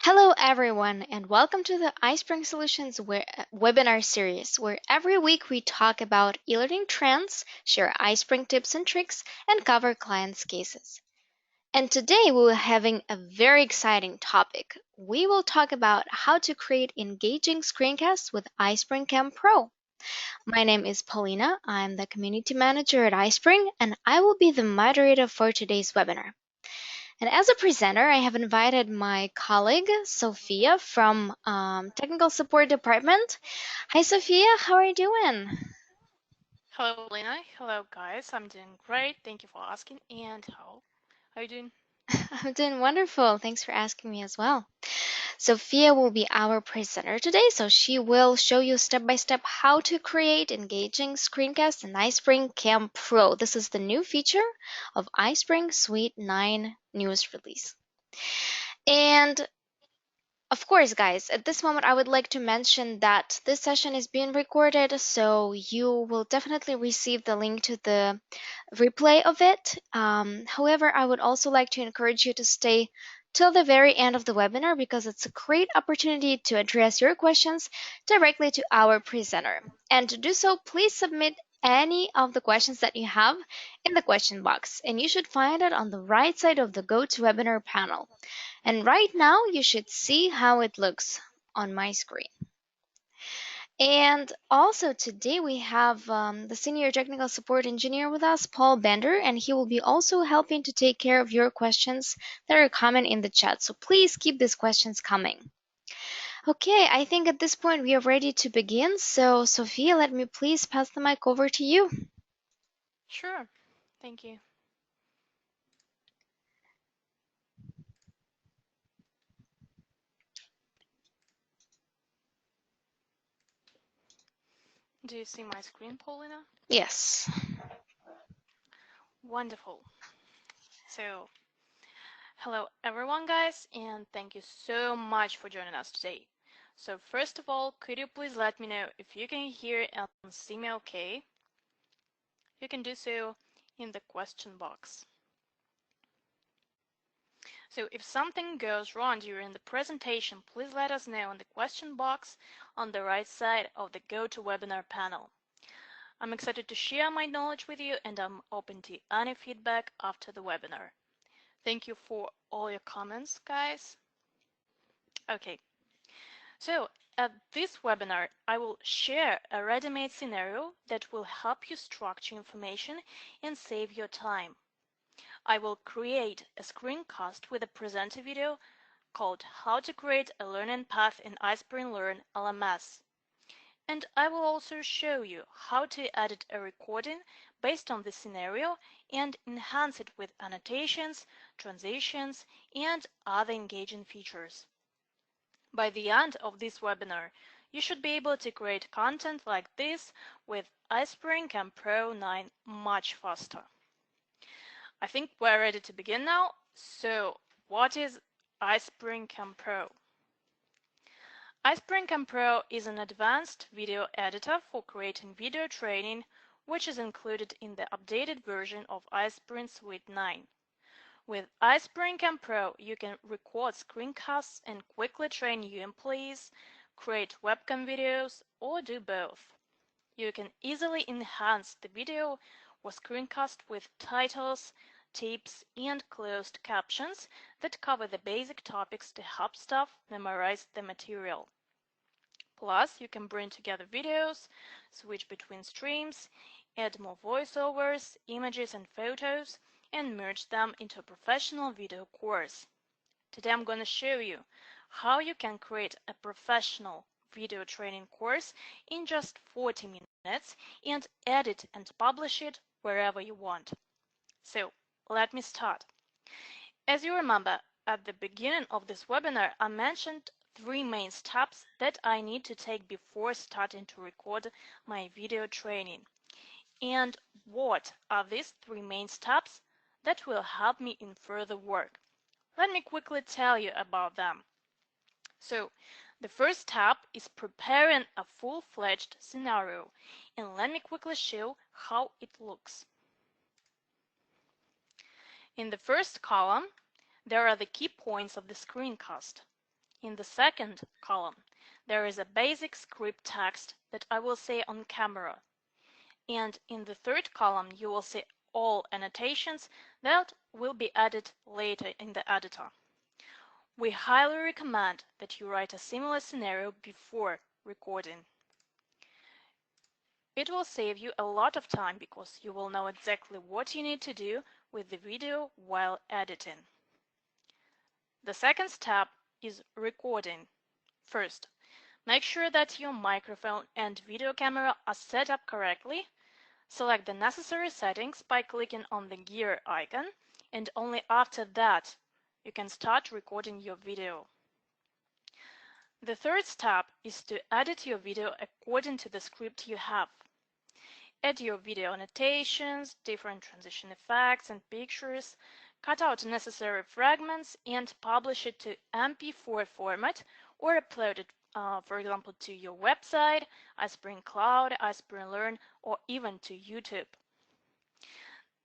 Hello, everyone, and welcome to the iSpring Solutions webinar series, where every week we talk about e-learning trends, share iSpring tips and tricks, and cover clients' cases. And today we're having a very exciting topic. We will talk about how to create engaging screencasts with iSpring Cam Pro. My name is Paulina. I'm the community manager at iSpring, and I will be the moderator for today's webinar. And as a presenter, I have invited my colleague, Sophia from Technical Support Department. Hi, Sophia. How are you doing? Hello, Lena. Hello, guys. I'm doing great. Thank you for asking. And how are you doing? I'm doing wonderful. Thanks for asking me as well. Sophia will be our presenter today, so she will show you step by step how to create engaging screencasts in iSpring Cam Pro. This is the new feature of iSpring Suite 9 newest release. And of course, guys, at this moment, I would like to mention that this session is being recorded, so you will definitely receive the link to the replay of it. However, I would also like to encourage you to stay till the very end of the webinar because it's a great opportunity to address your questions directly to our presenter. And to do so, please submit any of the questions that you have in the question box, and you should find it on the right side of the GoToWebinar panel. And right now you should see how it looks on my screen. And also today we have the Senior Technical Support Engineer with us, Paul Bender, and he will be also helping to take care of your questions that are coming in the chat. So please keep these questions coming. Okay, I think at this point we are ready to begin. So Sophia, let me please pass the mic over to you. Sure. Thank you. Do you see my screen, Paulina? Yes. Wonderful. So, hello everyone, guys, and thank you so much for joining us today. So, first of all, could you please let me know if you can hear and see me okay? You can do so in the question box. So if something goes wrong during the presentation, please let us know in the question box on the right side of the GoToWebinar panel. I'm excited to share my knowledge with you, and I'm open to any feedback after the webinar. Thank you for all your comments, guys. Okay, so at this webinar, I will share a ready-made scenario that will help you structure information and save your time. I will create a screencast with a presenter video called How to Create a Learning Path in iSpring Learn LMS. And I will also show you how to edit a recording based on this scenario and enhance it with annotations, transitions, and other engaging features. By the end of this webinar, you should be able to create content like this with iSpring Cam Pro 9 much faster. I think we're ready to begin now. So, what is iSpring Cam Pro? iSpring Cam Pro is an advanced video editor for creating video training, which is included in the updated version of iSpring Suite 9. With iSpring Cam Pro, you can record screencasts and quickly train new employees, create webcam videos, or do both. You can easily enhance the video or screencast with titles, tips, and closed captions that cover the basic topics to help staff memorize the material. Plus, you can bring together videos, switch between streams, add more voiceovers, images, and photos, and merge them into a professional video course. Today I'm going to show you how you can create a professional video training course in just 40 minutes and edit and publish it wherever you want. So, let me start. As you remember, at the beginning of this webinar, I mentioned 3 main steps that I need to take before starting to record my video training. And what are these 3 main steps that will help me in further work? Let me quickly tell you about them. So, the first step is preparing a full-fledged scenario, and let me quickly show how it looks. In the first column, there are the key points of the screencast. In the second column, there is a basic script text that I will say on camera. And in the third column, you will see all annotations that will be added later in the editor. We highly recommend that you write a similar scenario before recording. It will save you a lot of time because you will know exactly what you need to do with the video while editing. The second step is recording. First, make sure that your microphone and video camera are set up correctly. Select the necessary settings by clicking on the gear icon, and only after that you can start recording your video. The third step is to edit your video according to the script you have. Add your video annotations, different transition effects and pictures, cut out necessary fragments, and publish it to MP4 format or upload it, for example, to your website, iSpring Cloud, iSpring Learn, or even to YouTube.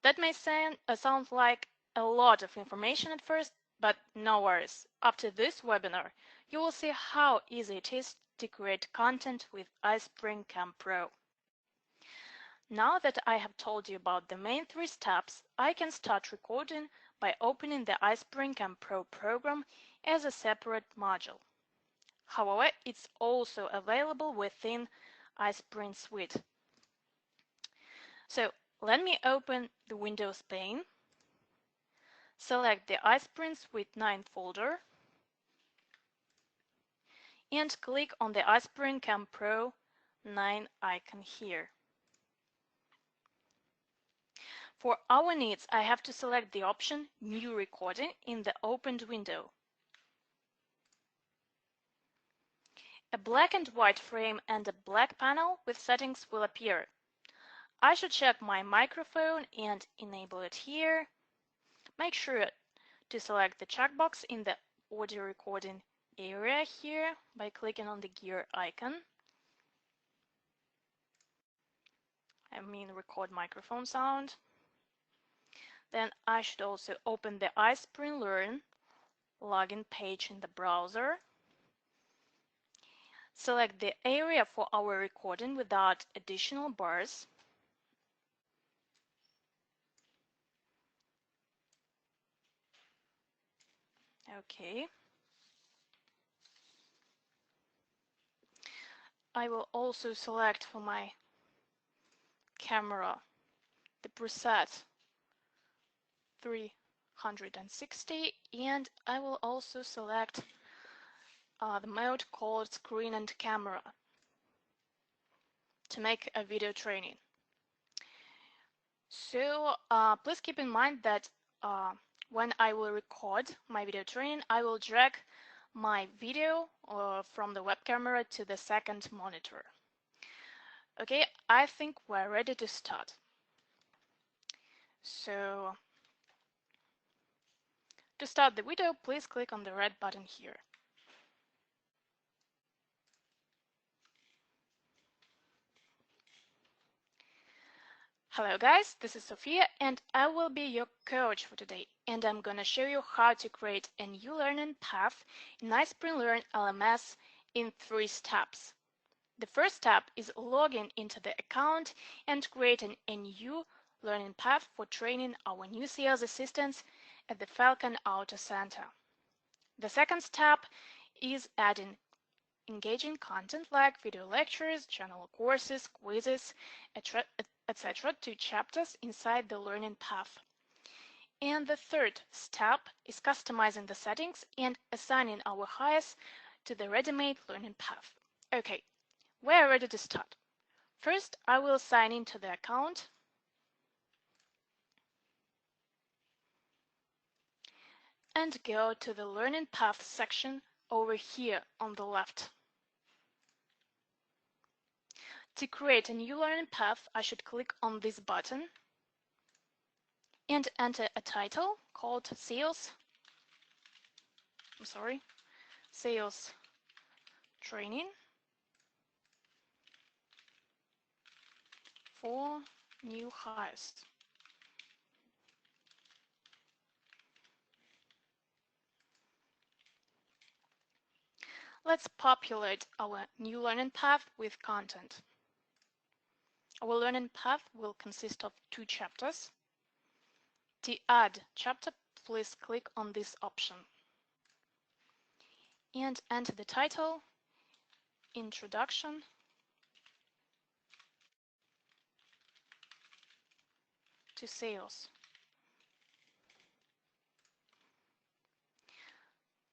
That may sound like a lot of information at first, but no worries. After this webinar, you will see how easy it is to create content with iSpring Cam Pro. Now that I have told you about the main three steps, I can start recording by opening the iSpring Cam Pro program as a separate module. However, it's also available within iSpring Suite. So let me open the Windows pane, select the iSpring Suite 9 folder, and click on the iSpring Cam Pro 9 icon here. For our needs, I have to select the option New Recording in the opened window. A black and white frame and a black panel with settings will appear. I should check my microphone and enable it here. Make sure to select the checkbox in the audio recording area here by clicking on the gear icon. Record microphone sound. Then I should also open the iSpring Learn login page in the browser. Select the area for our recording without additional bars. Okay. I will also select for my camera the preset 360, and I will also select the mode called Screen and Camera to make a video training. So please keep in mind that when I will record my video training, I will drag my video from the web camera to the second monitor. Okay, I think we're ready to start. So to start the video, please click on the red button here. Hello guys, this is Sophia and I will be your coach for today, and I'm gonna show you how to create a new learning path in iSpring Learn LMS in 3 steps. The first step is logging into the account and creating a new learning path for training our new sales assistants at the Falcon Auto Center. The second step is adding engaging content like video lectures, general courses, quizzes, etc. to chapters inside the learning path. And the third step is customizing the settings and assigning our hires to the ready-made learning path. Okay, we're ready to start. First, I will sign into the account and go to the learning path section over here on the left. To create a new learning path, I should click on this button and enter a title called Sales Training for New Hires. Let's populate our new learning path with content. Our learning path will consist of 2 chapters. To add chapter, please click on this option and enter the title, Introduction to Sales.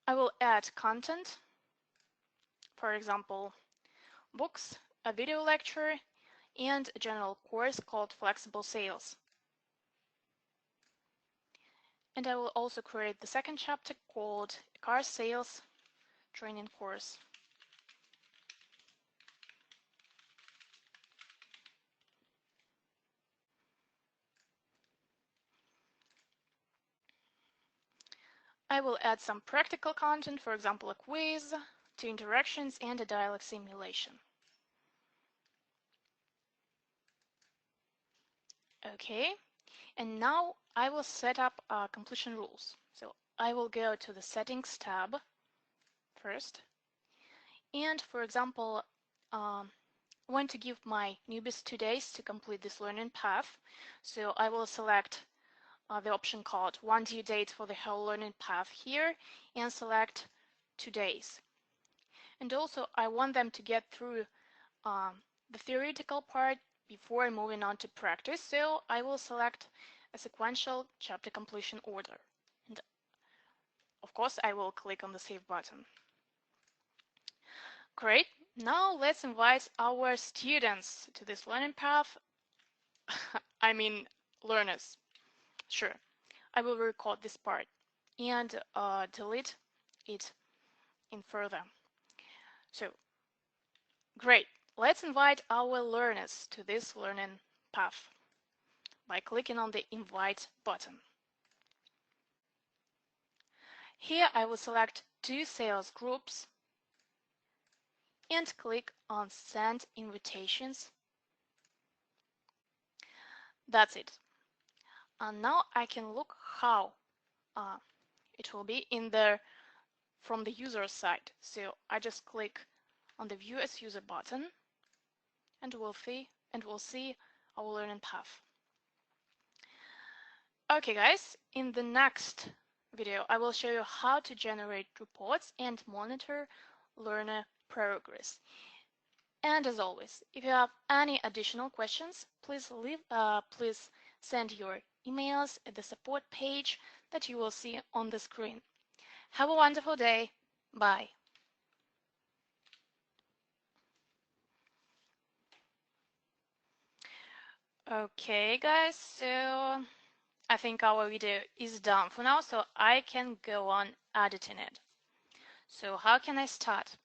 I will add content, for example, books, a video lecture, and a general course called Flexible Sales. And I will also create the second chapter called Car Sales Training Course. I will add some practical content, for example, a quiz, 2 interactions, and a dialogue simulation. Okay, and now I will set up completion rules. So I will go to the Settings tab first, and for example, I want to give my newbies 2 days to complete this learning path. So I will select the option called 1 due date for the whole learning path here and select 2 days. And also I want them to get through the theoretical part before moving on to practice, so I will select a sequential chapter completion order. And of course, I will click on the Save button. Great. Now let's invite our students to this learning path. I mean, learners. Sure. I will record this part and delete it in further. So, great. Let's invite our learners to this learning path by clicking on the Invite button. Here I will select 2 sales groups and click on Send Invitations. That's it. And now I can look how it will be from the user side. So I just click on the View as User button and we'll see our learning path. Okay guys, in the next video I will show you how to generate reports and monitor learner progress. And as always, if you have any additional questions, please send your emails at the support page that you will see on the screen. Have a wonderful day. Bye. Okay, guys, so I think our video is done for now, so I can go on editing it. So how can I start?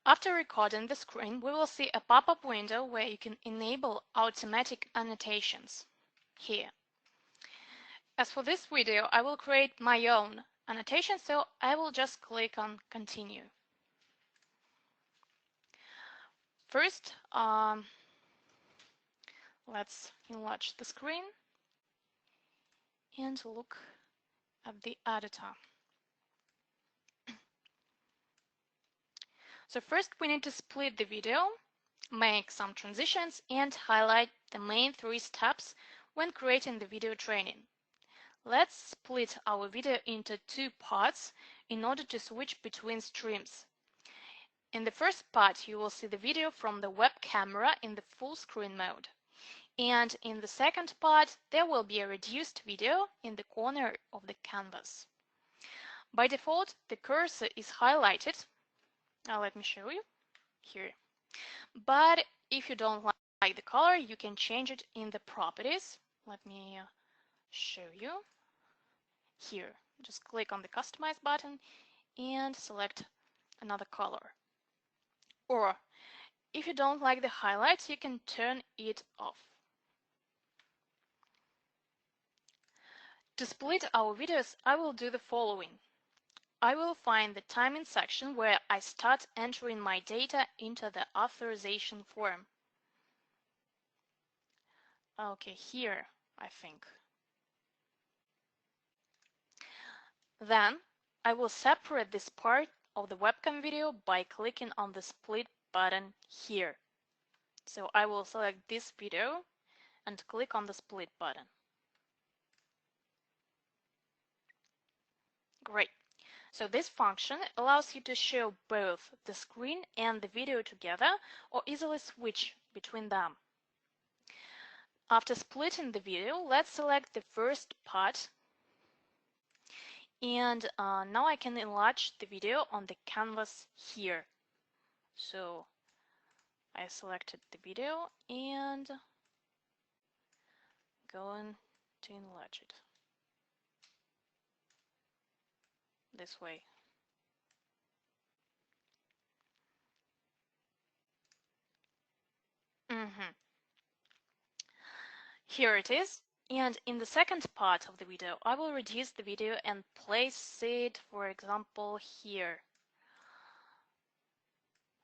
After recording the screen, we will see a pop-up window where you can enable automatic annotations here. As for this video, I will create my own annotation, so I will just click on Continue. First, let's enlarge the screen and look at the editor. So first we need to split the video, make some transitions, and highlight the main 3 steps when creating the video training. Let's split our video into 2 parts in order to switch between streams. In the first part, you will see the video from the web camera in the full screen mode. And in the second part, there will be a reduced video in the corner of the canvas. By default, the cursor is highlighted. Now let me show you here. But if you don't like the color, you can change it in the properties. Let me show you here. Just click on the Customize button and select another color. Or if you don't like the highlights, you can turn it off. To split our videos, I will do the following. I will find the timing section where I start entering my data into the authorization form. Okay, here, I think. Then I will separate this part of the webcam video by clicking on the split button here. So I will select this video and click on the split button. Great. So this function allows you to show both the screen and the video together or easily switch between them. After splitting the video, let's select the first part. And now I can enlarge the video on the canvas here. So I selected the video and going to enlarge it this way. Here it is. And in the second part of the video, I will reduce the video and place it, for example, here.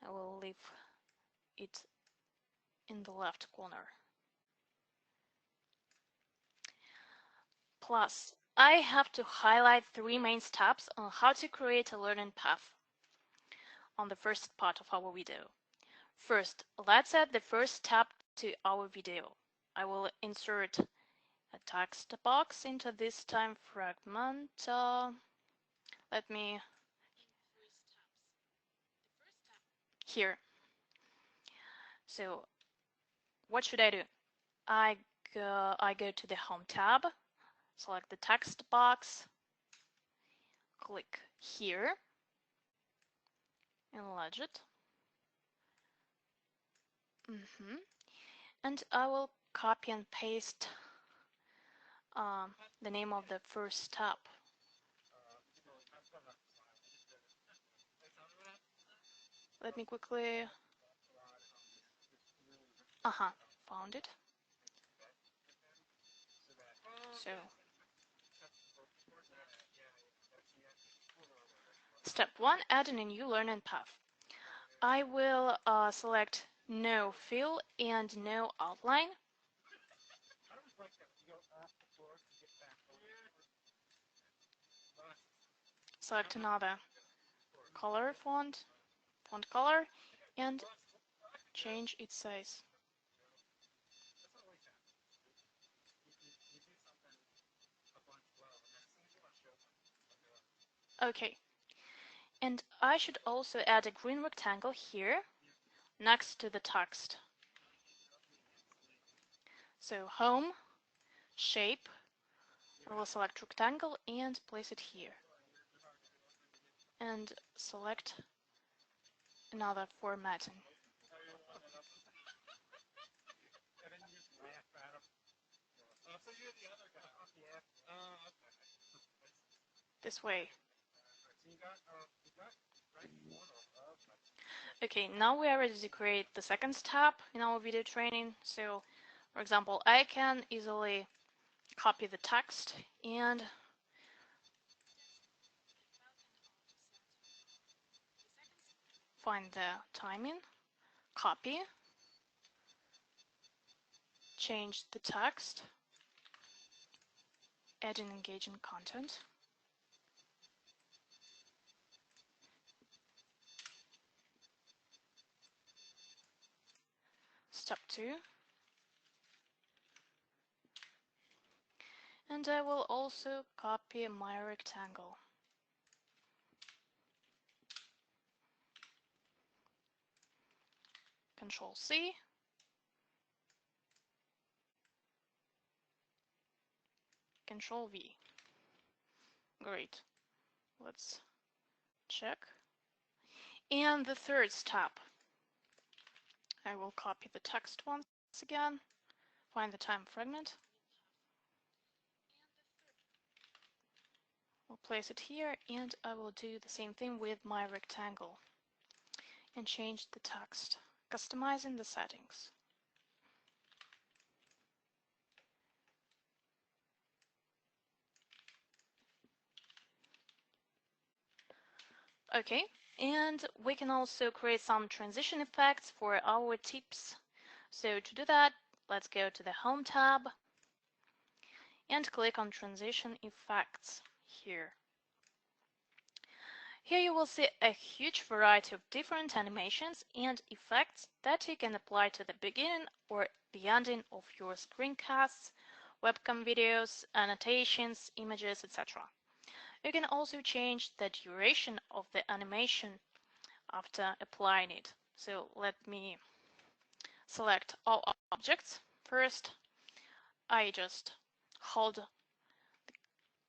I will leave it in the left corner. Plus, I have to highlight 3 main steps on how to create a learning path on the first part of our video. First, let's add the first tab to our video. I will insert a text box into this time fragment. Let me here. So what should I do? I go to the Home tab, select the text box, click here, enlarge it. And I will copy and paste the name of the first tab. Let me quickly. Found it. So, step 1, adding a new learning path. I will select no fill and no outline. Select another color font color, and change its size. Okay. And I should also add a green rectangle here next to the text. So Home, Shape, I will select rectangle and place it here. And select another formatting. This way. Okay, now we are ready to create the second step in our video training. So, for example, I can easily copy the text and find the timing, copy, change the text, add an engaging content. Step 2. And I will also copy my rectangle. Control C. Control V. Great. Let's check. And the third step. I will copy the text once again, find the time fragment. I'll place it here, and I will do the same thing with my rectangle and change the text, customizing the settings. Okay, and we can also create some transition effects for our tips. So to do that, let's go to the Home tab and click on Transition Effects here. Here you will see a huge variety of different animations and effects that you can apply to the beginning or the ending of your screencasts, webcam videos, annotations, images, etc. You can also change the duration of the animation after applying it. So let me select all objects. First, I just hold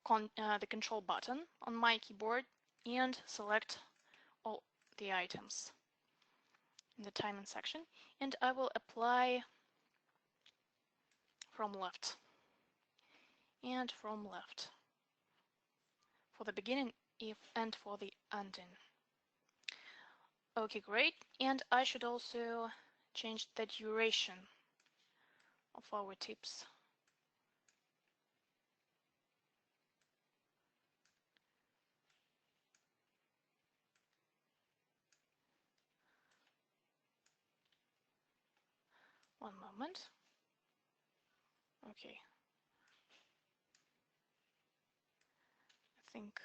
the control button on my keyboard and select all the items in the timing section, and I will apply from left and from left for the beginning if and for the ending. Okay, great. And I should also change the duration of our tips. One moment. Okay, I think.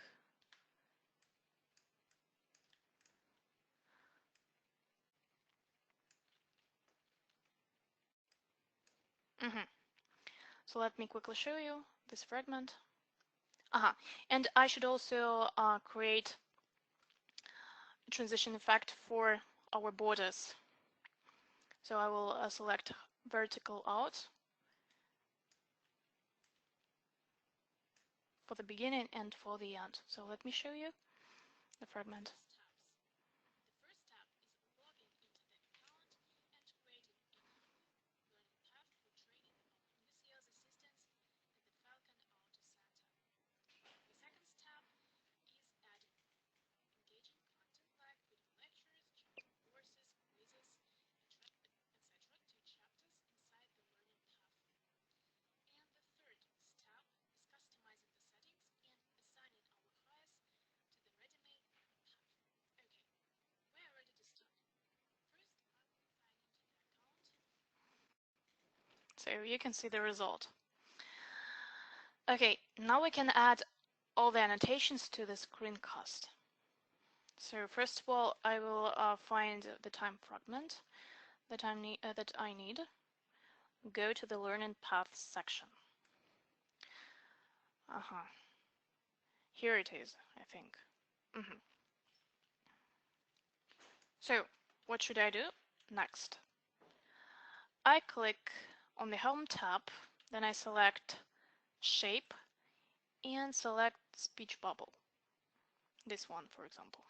Mhm. So let me quickly show you this fragment. And I should also create a transition effect for our borders. So I will select vertical out for the beginning and for the end. So let me show you the fragment. So you can see the result. Okay, now we can add all the annotations to the screencast. So first of all, I will find the time fragment that I need. Go to the Learn Paths section. Here it is, I think. So what should I do next? I click on the Home tab, then I select Shape and select Speech Bubble. This one, for example.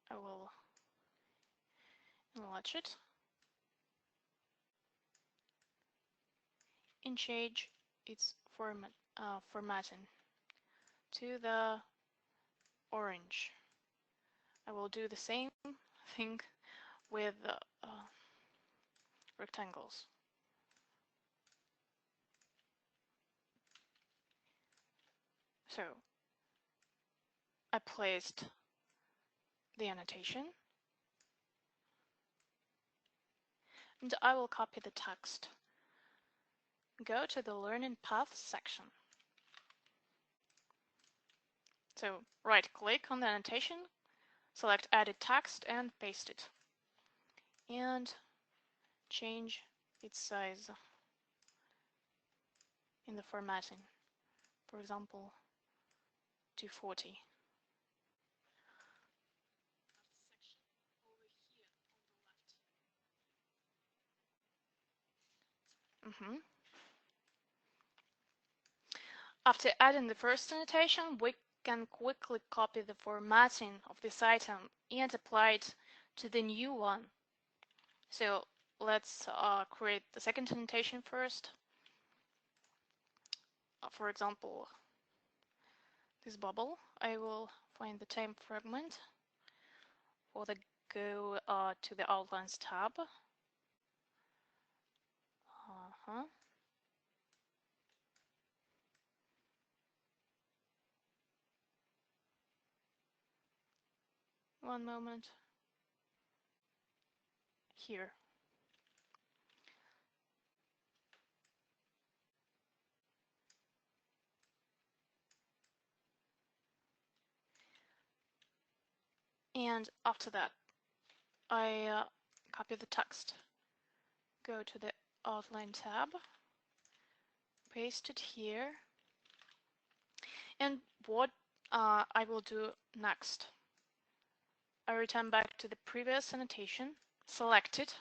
I will enlarge it and change its formatting to the orange. I will do the same thing with rectangles. So I placed the annotation and I will copy the text. Go to the Learning Paths section. So right click on the annotation, select Edit Text and paste it. And change its size in the formatting. For example, to 40. After adding the first annotation, we can quickly copy the formatting of this item and apply it to the new one. So let's create the second annotation first. For example, this bubble. I will find the time fragment for the go to the Outlines tab. One moment. Here. And after that, I copy the text, go to the Outline tab, paste it here, and what I will do next, I return back to the previous annotation, select it,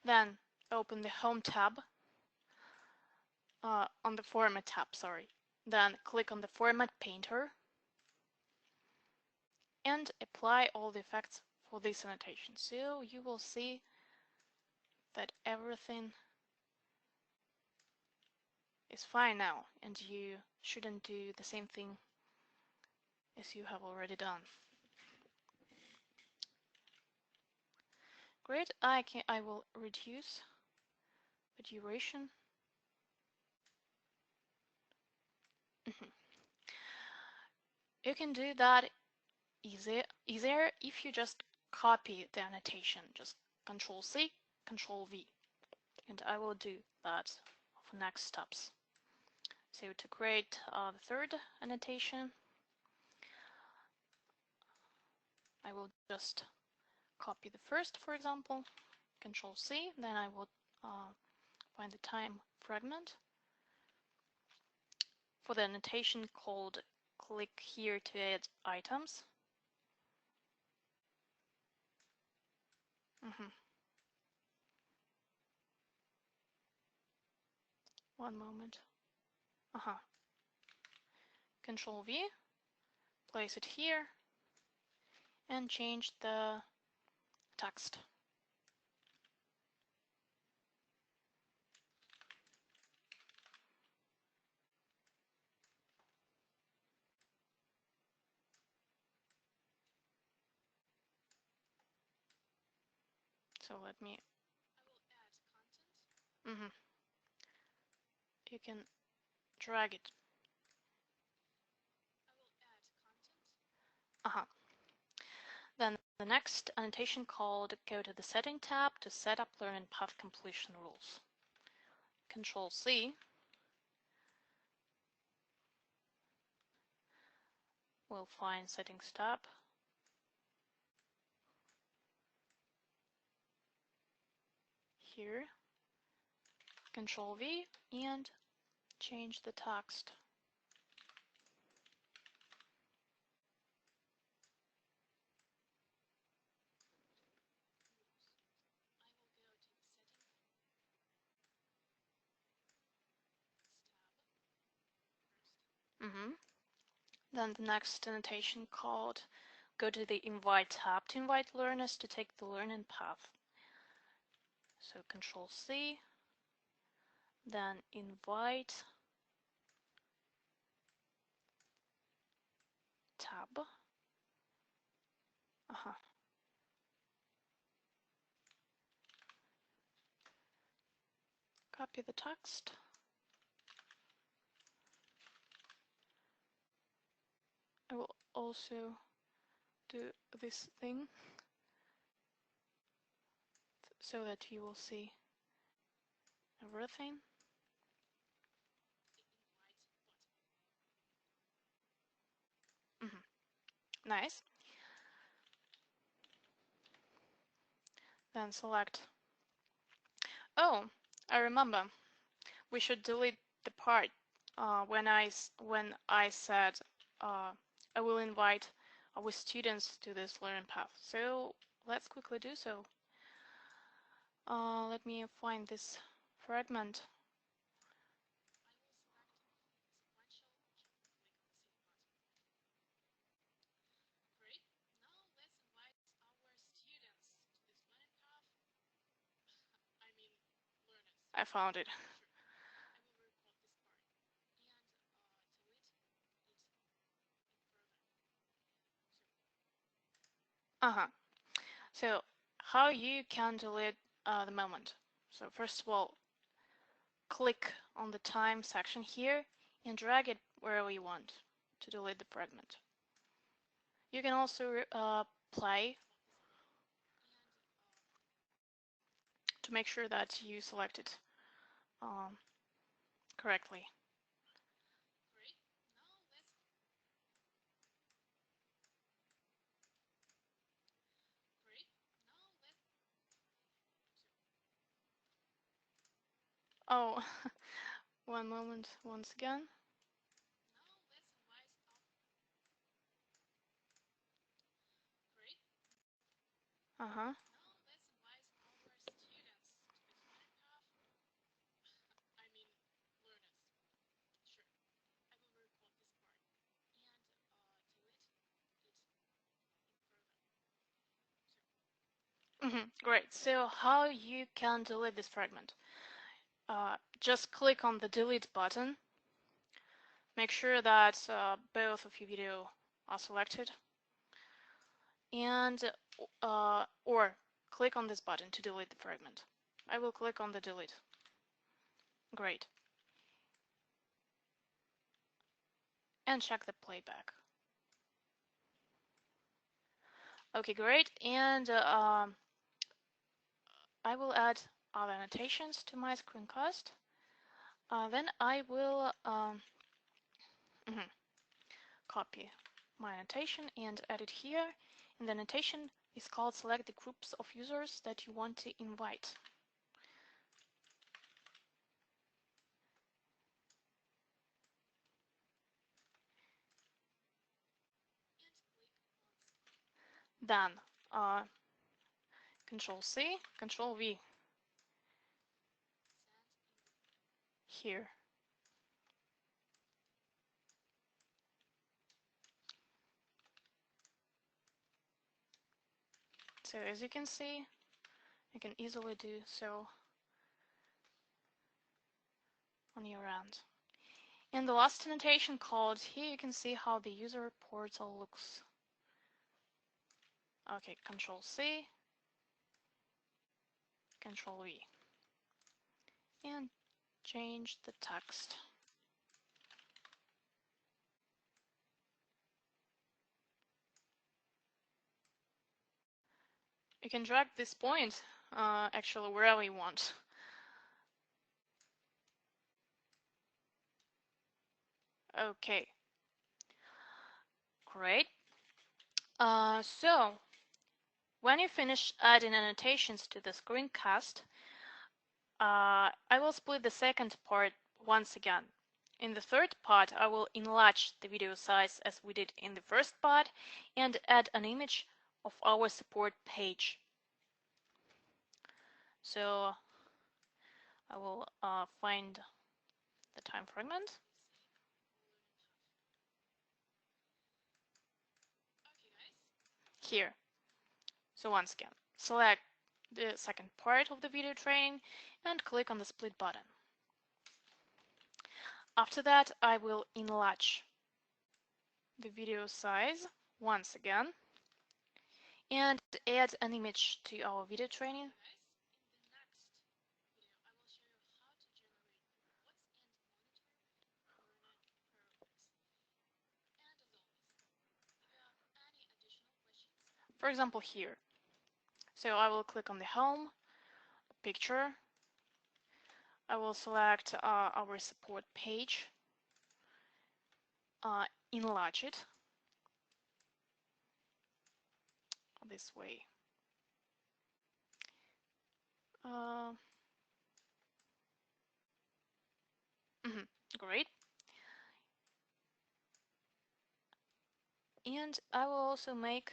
then open the Home tab, on the Format tab, sorry. Then click on the Format Painter and apply all the effects for this annotation. So you will see that everything is fine now, and you shouldn't do the same thing as you have already done. Great, I will reduce the duration. You can do that easier if you just copy the annotation, just Control C, Control V, and I will do that for next steps. So to create the third annotation, I will just copy the first, for example, Control C, then I will find the time fragment for the annotation called click here to add items. One moment. Control V, place it here, and change the text. So let me. You can drag it. Then the next annotation called go to the Setting tab to set up Learn and Path completion rules. Control C. We'll find Settings tab. Here. Control V and change the text. Then the next annotation called go to the Invite tab to invite learners to take the learning path. So Control C, then Invite tab. Copy the text. I will also do this thing so that you will see everything. Nice. Then select. Oh, I remember. We should delete the part when I said I will invite our students to this learning path. So let's quickly do so. Let me find this fragment. I found it. So how you can delete the moment. So first of all, click on the time section here and drag it wherever you want to delete the fragment. You can also play to make sure that you select it correctly. Oh, one moment, once again. Uh-huh. Great. So how you can delete this fragment? Just click on the delete button. Make sure that both of your video are selected, and or click on this button to delete the fragment. I will click on the delete. Great. And check the playback. Okay, great. And I will add other annotations to my screencast. Then I will copy my annotation and add it here. And the annotation is called select the groups of users that you want to invite. Then Control C, Control V here. So as you can see, you can easily do so on your end. And the last annotation called here, you can see how the user portal looks. Okay, Control C, Control V, and change the text. You can drag this point actually wherever you want. Okay, great. So when you finish adding annotations to the screencast, I will split the second part once again. In the third part, I will enlarge the video size as we did in the first part and add an image of our support page. So I will find the time fragment here. So once again, select the second part of the video training and click on the split button. After that, I will enlarge the video size once again and add an image to our video training. For example, here. So I will click on the home picture. I will select our support page, enlarge it this way. Uh, Great. And I will also make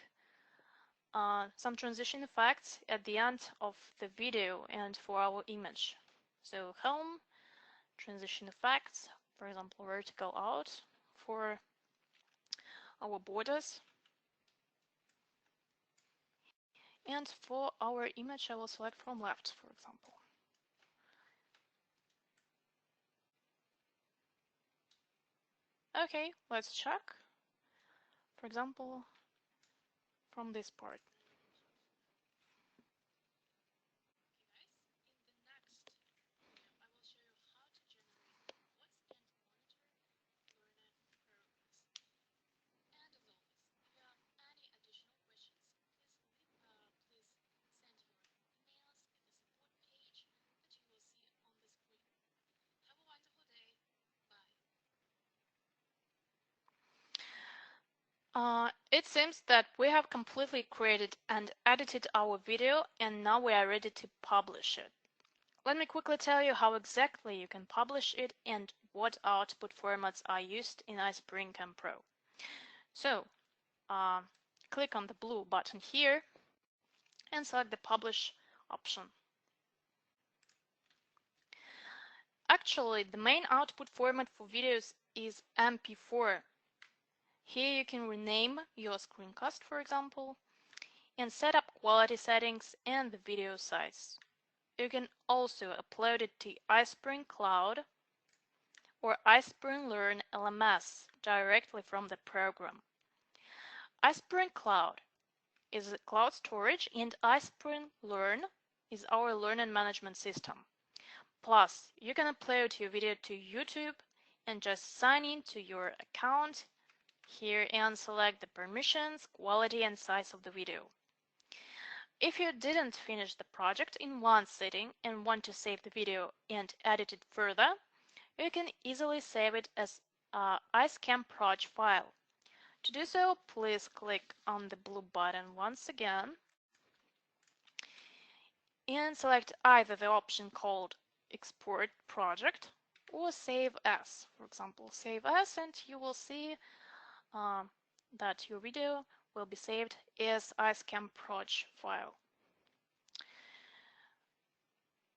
some transition effects at the end of the video and for our image. So home, transition effects, for example, vertical out for our borders. And for our image, I will select from left, for example. Okay, let's check. For example, from this part. It seems that we have completely created and edited our video and now we are ready to publish it. Let me quickly tell you how exactly you can publish it and what output formats are used in iSpring Camp Pro. So, uh, click on the blue button here and select the Publish option. Actually, the main output format for videos is MP4. Here you can rename your screencast, for example, and set up quality settings and the video size. You can also upload it to iSpring Cloud or iSpring Learn LMS directly from the program. iSpring Cloud is a cloud storage and iSpring Learn is our learning management system. Plus, you can upload your video to YouTube and just sign in to your account here and select the permissions, quality and size of the video. If you didn't finish the project in one sitting and want to save the video and edit it further, you can easily save it as a iScamProj file. To do so, please click on the blue button once again and select either the option called Export Project or Save As. For example, Save As, and you will see that your video will be saved as iScamProj file.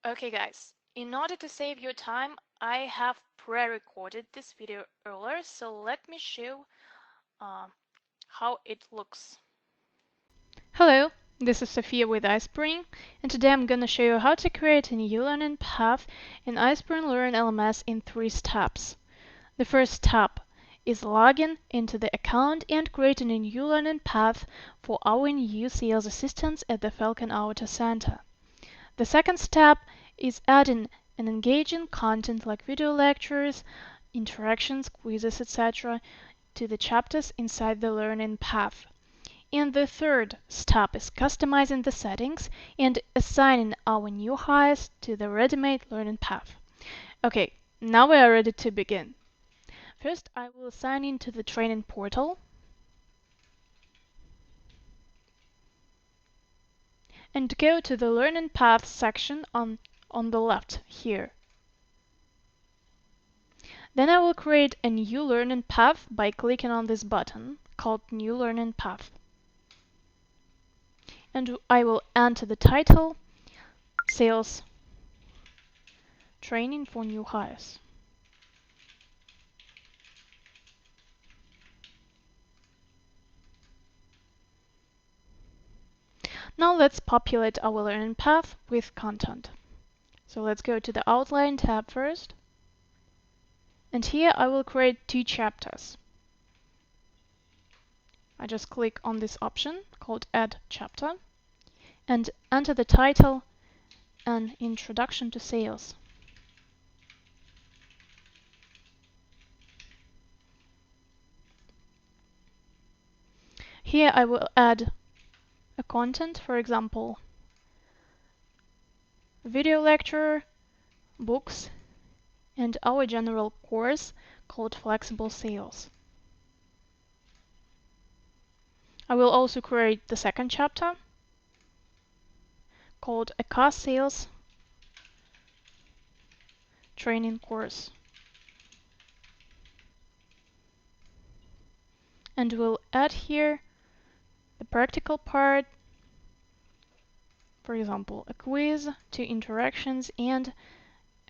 Okay guys, in order to save your time, I have pre-recorded this video earlier, so let me show how it looks. Hello, this is Sophia with iSpring, and today I'm going to show you how to create a new learning path in iSpring Learn LMS in 3 steps. The first step is logging into the account and creating a new learning path for our new sales assistants at the Falcon Auto Center. The second step is adding an engaging content like video lectures, interactions, quizzes, etc. to the chapters inside the learning path. And the third step is customizing the settings and assigning our new hires to the ready-made learning path. Okay, now we are ready to begin. First, I will sign into the training portal and go to the Learning Path section on the left here. Then I will create a new learning path by clicking on this button called New Learning Path. And I will enter the title, Sales Training for New Hires. Now let's populate our learning path with content. So let's go to the Outline tab first. And here I will create 2 chapters. I just click on this option called Add Chapter and enter the title, An Introduction to Sales. Here I will add a content, for example, video lecture, books, and our general course called Flexible Sales. I will also create the second chapter called a car sales training course. And we'll add here the practical part, for example, a quiz, 2 interactions, and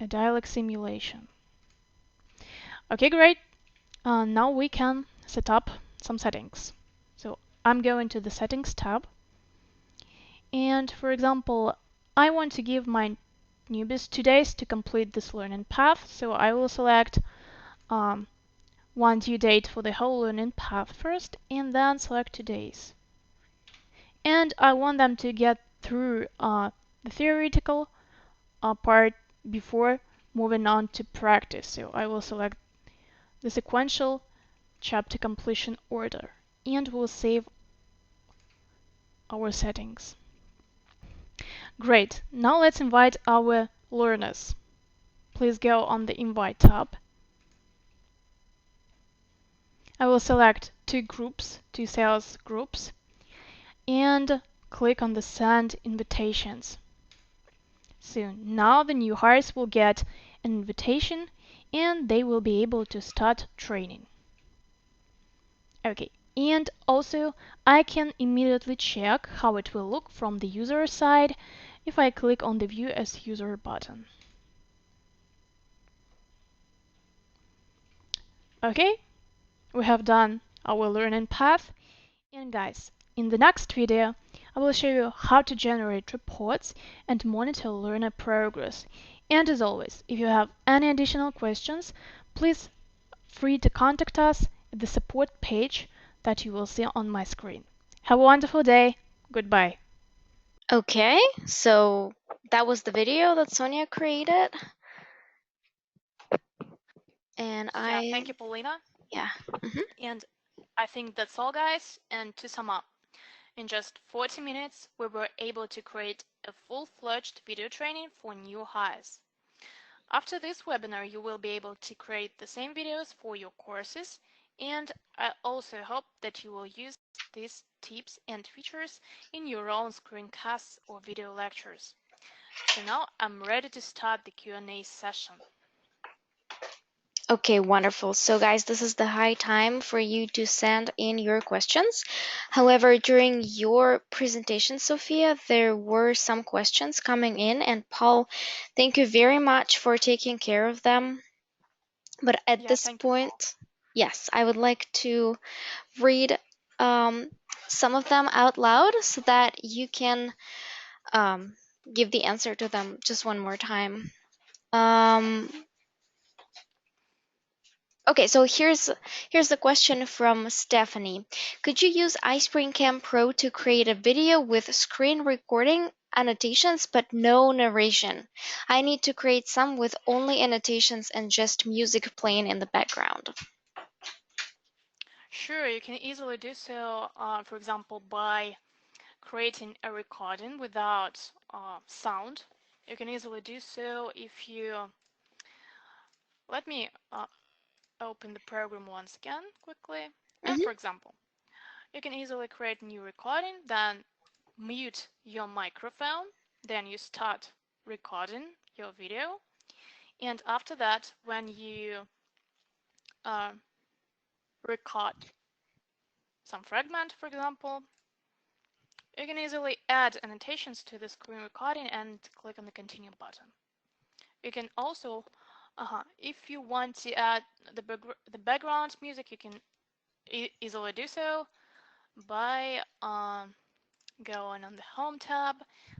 a dialogue simulation. Okay, great. Now we can set up some settings. So I'm going to the Settings tab. And for example, I want to give my newbies 2 days to complete this learning path. So I will select one due date for the whole learning path first, and then select 2 days. And I want them to get through the theoretical part before moving on to practice. So I will select the sequential chapter completion order, and we'll save our settings. Great, now let's invite our learners. Please go on the Invite tab. I will select 2 groups, 2 sales groups, and click on the Send Invitations. soon. Now the new hires will get an invitation and they will be able to start training. Okay, and also I can immediately check how it will look from the user side if I click on the View as User button. Okay, we have done our learning path. And guys, in the next video, I will show you how to generate reports and monitor learner progress. And as always, if you have any additional questions, please free to contact us at the support page that you will see on my screen. Have a wonderful day. Goodbye. Okay, so that was the video that Sonia created. And Yeah, thank you, Paulina. yeah. And I think that's all, guys. And to sum up, in just 40 minutes, we were able to create a full-fledged video training for new hires. After this webinar, you will be able to create the same videos for your courses, and I also hope that you will use these tips and features in your own screencasts or video lectures. So now I'm ready to start the Q&A session. Okay, wonderful. So guys, this is the high time for you to send in your questions. However, during your presentation, Sophia, there were some questions coming in, and Paul, thank you very much for taking care of them. But at Yeah, this thank you, Paul. point, yes, I would like to read some of them out loud so that you can give the answer to them just one more time. Um, Okay, so here's the question from Stephanie. Could you use iSpring Cam Pro to create a video with screen recording, annotations, but no narration? I need to create some with only annotations and just music playing in the background. Sure, you can easily do so, for example, by creating a recording without sound. You can easily do so if you let me open the program once again quickly. And for example, you can easily create a new recording, then mute your microphone, then you start recording your video. And after that, when you record some fragment, for example, you can easily add annotations to the screen recording and click on the continue button. You can also, if you want to add the background music, you can easily do so by going on the Home tab,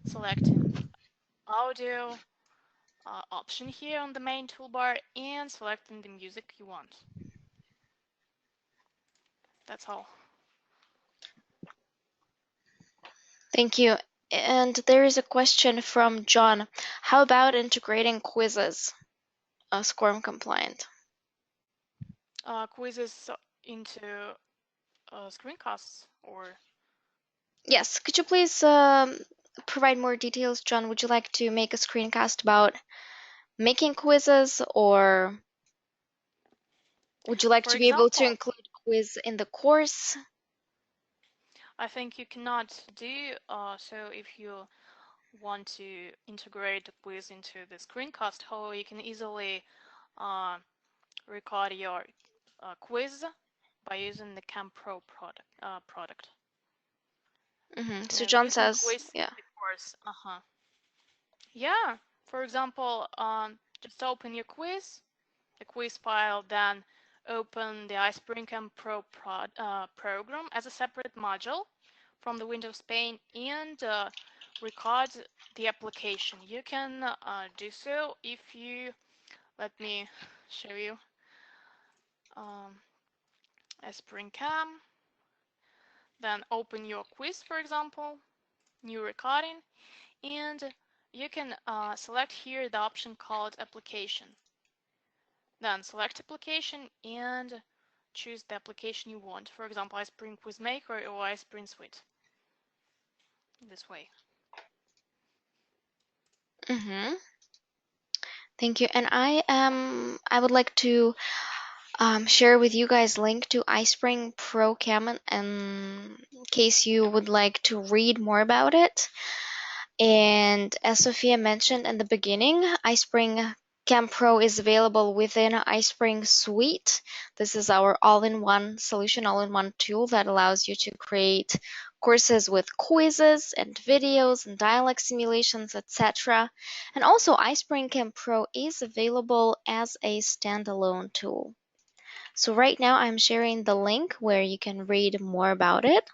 selecting Audio option here on the main toolbar, and selecting the music you want. That's all. Thank you. And there is a question from John. How about integrating quizzes, SCORM compliant? Quizzes into screencasts or Yes, could you please provide more details, John? Would you like to make a screencast about making quizzes, or would you like for to be able to example, include quiz in the course? I think you cannot do so if you want to integrate the quiz into the screencast. However, you can easily record your quiz by using the CamPro product. So Then John you can says, quiz yeah. the course. Yeah, for example, just open your quiz, the quiz file, then open the iSpring Pro program as a separate module from the Windows pane and record the application. You can do so if you, let me show you, iSpring Cam, then open your quiz, for example, new recording, and you can select here the option called application. Then select application and choose the application you want. For example, iSpring Quiz Maker or iSpring Suite. This way. Thank you. And I would like to share with you guys link to iSpring Pro Cam in case you would like to read more about it. And as Sophia mentioned in the beginning, iSpring Camp Pro is available within iSpring Suite. This is our all-in-one solution, all-in-one tool that allows you to create courses with quizzes and videos and dialect simulations, etc. And also, iSpring Camp Pro is available as a standalone tool. So right now I'm sharing the link where you can read more about it.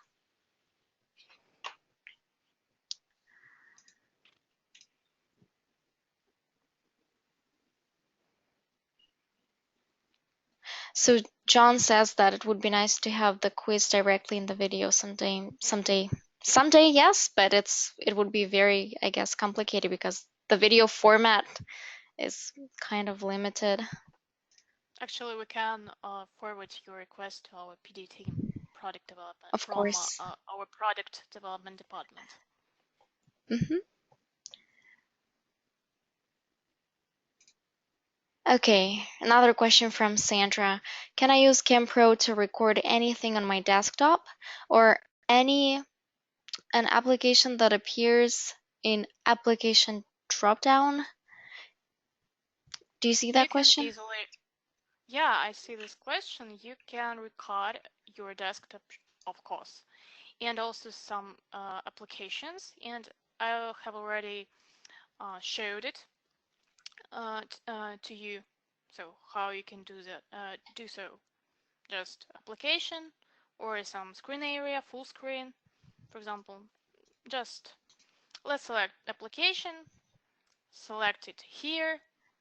So John says that it would be nice to have the quiz directly in the video someday, yes, but it would be very, I guess, complicated because the video format is kind of limited. Actually, we can forward your request to our PD team, product development, Of from course. our product development department. Mm-hmm. Okay, another question from Sandra. Can I use CamPro to record anything on my desktop or an application that appears in application dropdown? Do you see that You can question? easily, yeah, I see this question. You can record your desktop, of course, and also some applications, and I have already showed it to you. So how you can do so. Just application or some screen area, full screen, for example. Just let's select application, select it here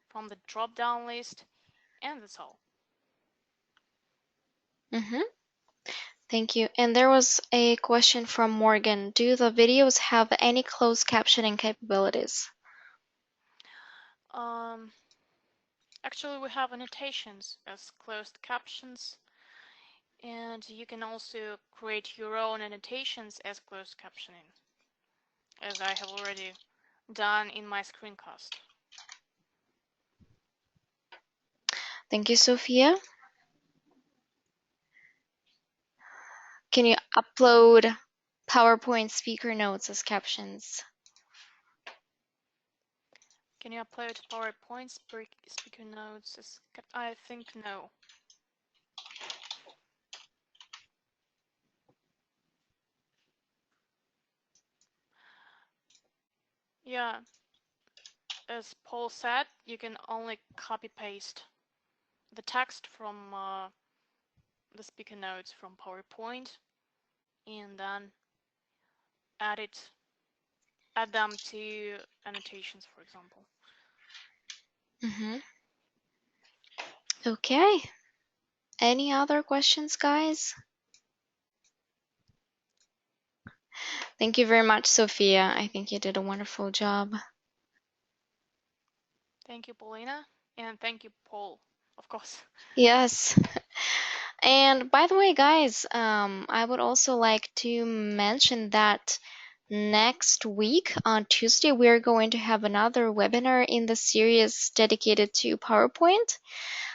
from the drop-down list, and that's all. Mm-hmm. Thank you. And there was a question from Morgan. Do the videos have any closed captioning capabilities? Actually, we have annotations as closed captions, and you can also create your own annotations as closed captioning, as I have already done in my screencast. Thank you, Sophia. Can you upload PowerPoint speaker notes as captions? Can you upload PowerPoint speaker notes as I think no. Yeah, as Paul said, you can only copy paste the text from the speaker notes from PowerPoint and then add them to annotations, for example. Mm-hmm. Okay. Any other questions, guys? Thank you very much, Sophia. I think you did a wonderful job. Thank you, Paulina, and thank you, Paul, of course. Yes. And by the way, guys, I would also like to mention that next week on Tuesday, we're going to have another webinar in the series dedicated to PowerPoint.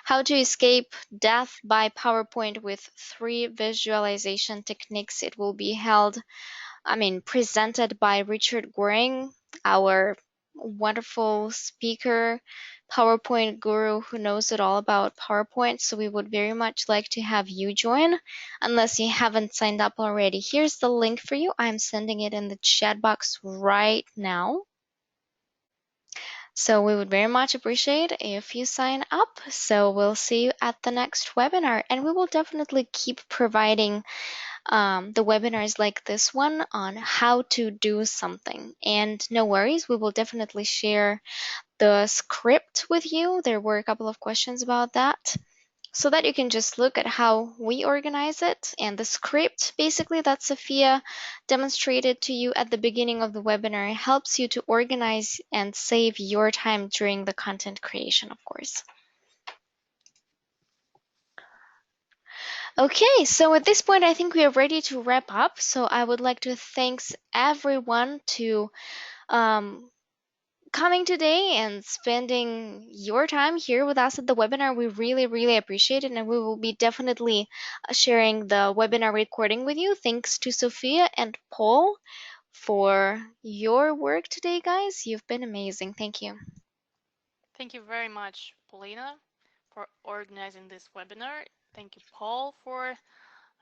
How to escape death by PowerPoint with 3 visualization techniques. It will be presented by Richard Goring, our wonderful speaker, PowerPoint guru who knows it all about PowerPoint. So we would very much like to have you join, unless you haven't signed up already. Here's the link for you. I'm sending it in the chat box right now. So we would very much appreciate if you sign up. So we'll see you at the next webinar, and we will definitely keep providing the webinars like this one on how to do something. And no worries, we will definitely share the script with you. There were a couple of questions about that, so that you can just look at how we organize it. And the script, basically, that Sophia demonstrated to you at the beginning of the webinar, helps you to organize and save your time during the content creation, of course. Okay, so at this point, I think we are ready to wrap up. So I would like to thank everyone to coming today and spending your time here with us at the webinar. We really, really appreciate it, and we will be definitely sharing the webinar recording with you. Thanks to Sophia and Paul for your work today, guys. You've been amazing. Thank you. Thank you very much, Paulina, for organizing this webinar. Thank you, Paul, for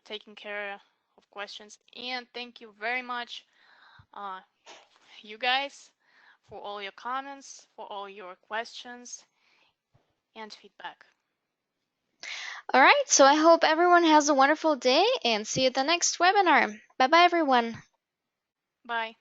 taking care of questions. And thank you very much, you guys, for all your comments, for all your questions and feedback. All right, so I hope everyone has a wonderful day and see you at the next webinar. Bye bye, everyone. Bye.